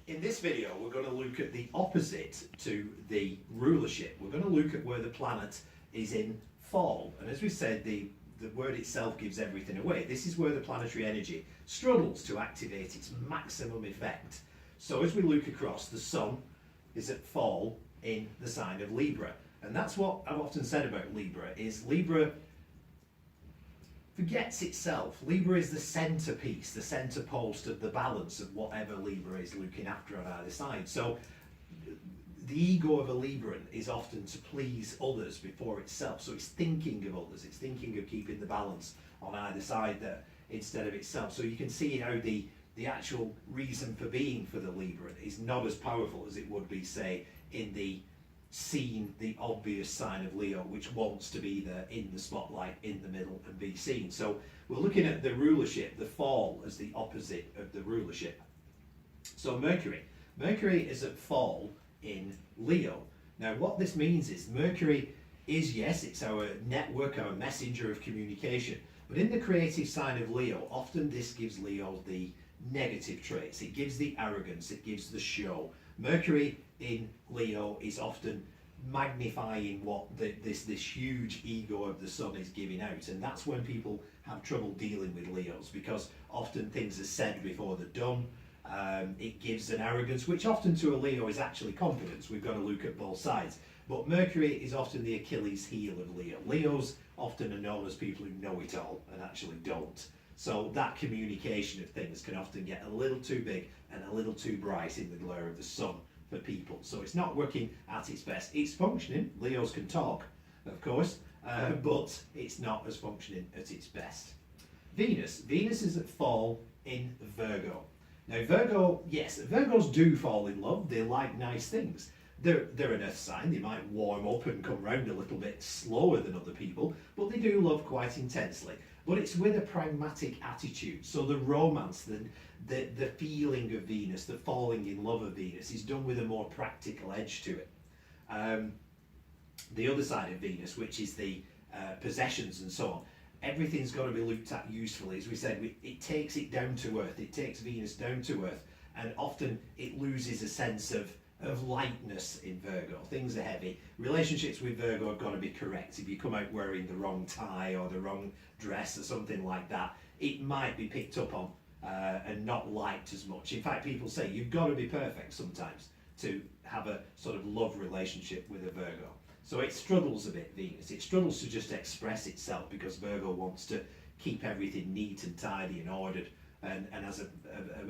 In this video, we're going to look at the opposite to the rulership. We're going to look at where the planet is in fall. And as we said, the word itself gives everything away. This is where the planetary energy struggles to activate its maximum effect. So as we look across, the sun is at fall in the sign of Libra. And that's what I've often said about Libra, is Libra forgets itself. Libra is the centerpiece, the center post of the balance of whatever Libra is looking after on either side. So the ego of a Libran is often to please others before itself. So it's thinking of others, it's thinking of keeping the balance on either side there instead of itself. So you can see how the actual reason for being for the Libran is not as powerful as it would be, say, in the obvious sign of Leo, which wants to be there in the spotlight, in the middle, and be seen. So we're looking at the rulership, the fall, as the opposite of the rulership. So Mercury is at fall in Leo. Now what this means is Mercury is, yes, it's our network, our messenger of communication, but in the creative sign of Leo, often this gives Leo the negative traits. It gives the arrogance, it gives the show. Mercury in Leo is often magnifying what this huge ego of the sun is giving out, and that's when people have trouble dealing with Leos, because often things are said before they're done. It gives an arrogance, which often to a Leo is actually confidence. We've got to look at both sides. But Mercury is often the Achilles heel of Leo. Leos often are known as people who know it all and actually don't. So that communication of things can often get a little too big and a little too bright in the glare of the sun for people. So it's not working at its best. It's functioning. Leos can talk, of course, but it's not as functioning at its best. Venus is at fall in Virgo. Now Virgo, yes, Virgos do fall in love. They like nice things. They're an earth sign. They might warm up and come round a little bit slower than other people, but they do love quite intensely. But it's with a pragmatic attitude. So the romance, the feeling of Venus, the falling in love of Venus is done with a more practical edge to it. The other side of Venus, which is the possessions and so on, everything's got to be looked at usefully. As we said, it takes it down to earth. It takes Venus down to earth, and often it loses a sense of lightness in Virgo. Things are heavy. Relationships with Virgo have got to be correct. If you come out wearing the wrong tie or the wrong dress or something like that, it might be picked up on and not liked as much. In fact, people say you've got to be perfect sometimes to have a sort of love relationship with a Virgo. So it struggles a bit, Venus. It struggles to just express itself because Virgo wants to keep everything neat and tidy and ordered, and has an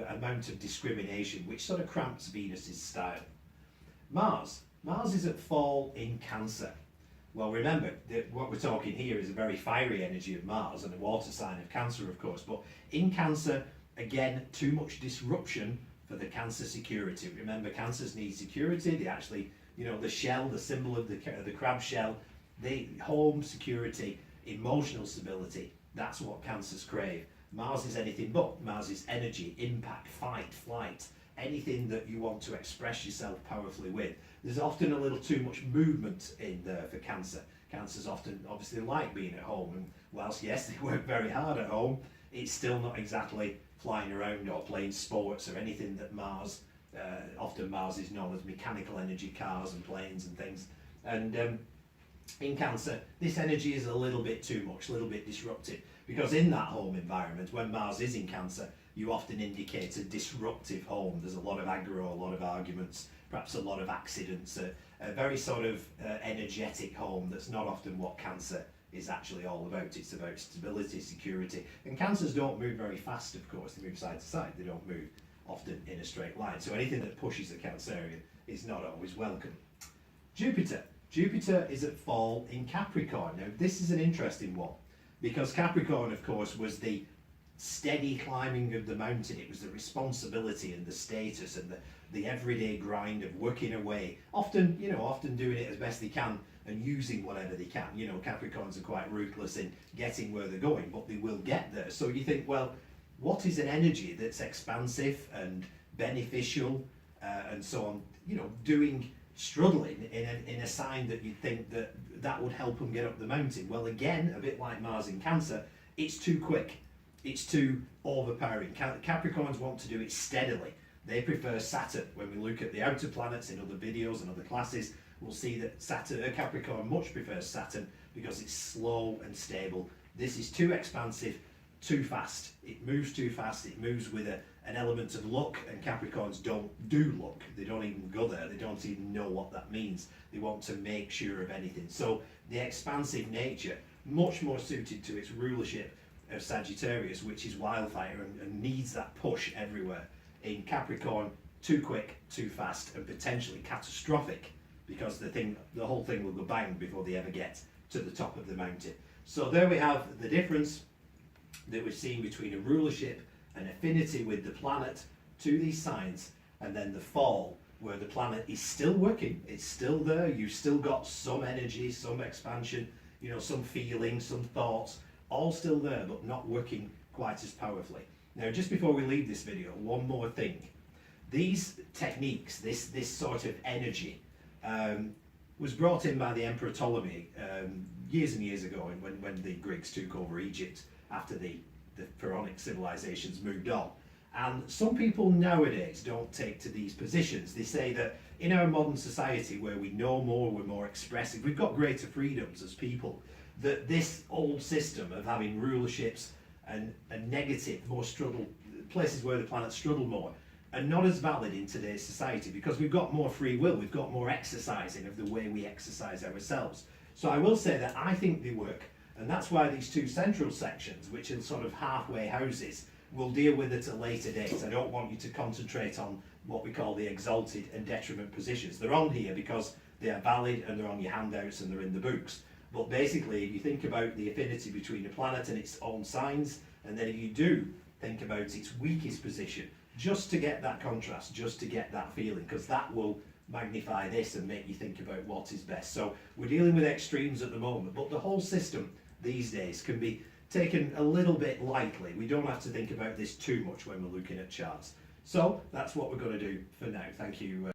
amount of discrimination which sort of cramps Venus's style. Mars is at fall in Cancer. Well, remember that what we're talking here is a very fiery energy of Mars and a water sign of Cancer, of course. But in Cancer, again, too much disruption for the Cancer security. Remember, Cancers need security. They actually, the shell, the symbol of the crab shell, home, security, emotional stability. That's what Cancers crave. Mars is anything but. Mars is energy, impact, fight, flight. Anything that you want to express yourself powerfully with. There's often a little too much movement in there for Cancer. Cancers often obviously like being at home, and whilst yes, they work very hard at home, it's still not exactly flying around or playing sports or anything that Mars, often Mars is known as mechanical energy, cars and planes and things. And in Cancer, this energy is a little bit too much, a little bit disruptive, because in that home environment, when Mars is in Cancer, you often indicate a disruptive home. There's a lot of aggro, a lot of arguments, perhaps a lot of accidents, a very sort of energetic home that's not often what Cancer is actually all about. It's about stability, security. And Cancers don't move very fast, of course. They move side to side. They don't move often in a straight line. So anything that pushes a Cancerian is not always welcome. Jupiter is at fall in Capricorn. Now this is an interesting one, because Capricorn, of course, was the steady climbing of the mountain. It was the responsibility and the status and the everyday grind of working away, often doing it as best they can and using whatever they can. Capricorns are quite ruthless in getting where they're going, but they will get there. So you think, well, what is an energy that's expansive and beneficial and so on, struggling in a sign that you'd think that would help them get up the mountain? Well, again, a bit like Mars in Cancer, it's too quick. It's too overpowering. Capricorns want to do it steadily. They prefer Saturn. When we look at the outer planets in other videos and other classes, we'll see that Capricorn much prefers Saturn because it's slow and stable. This is too expansive, too fast. It moves too fast. It moves with an element of luck, and Capricorns don't do luck. They don't even go there. They don't even know what that means. They want to make sure of anything. So the expansive nature, much more suited to its rulership of Sagittarius, which is wildfire and needs that push everywhere. In Capricorn, too quick, too fast, and potentially catastrophic, because the whole thing will go bang before they ever get to the top of the mountain. So there we have the difference that we've seen between a rulership, an affinity with the planet to these signs, and then the fall, where the planet is still working, it's still there, you've still got some energy, some expansion, you know, some feelings, some thoughts, all still there, but not working quite as powerfully. Now, just before we leave this video, one more thing. These techniques, this sort of energy, was brought in by the Emperor Ptolemy years and years ago, when the Greeks took over Egypt after the pharaonic civilizations moved on. And some people nowadays don't take to these positions. They say that in our modern society, where we know more, we're more expressive, we've got greater freedoms as people, that this old system of having rulerships and negative, more struggle, places where the planets struggle more, are not as valid in today's society, because we've got more free will, we've got more exercising of the way we exercise ourselves. So I will say that I think they work, and that's why these two central sections, which are sort of halfway houses, we'll deal with at a later date. I don't want you to concentrate on what we call the exalted and detriment positions. They're on here because they are valid, and they're on your handouts, and they're in the books. But basically, if you think about the affinity between a planet and its own signs, and then if you do think about its weakest position, just to get that contrast, just to get that feeling, because that will magnify this and make you think about what is best. So we're dealing with extremes at the moment, but the whole system these days can be taken a little bit lightly. We don't have to think about this too much when we're looking at charts. So that's what we're going to do for now. Thank you.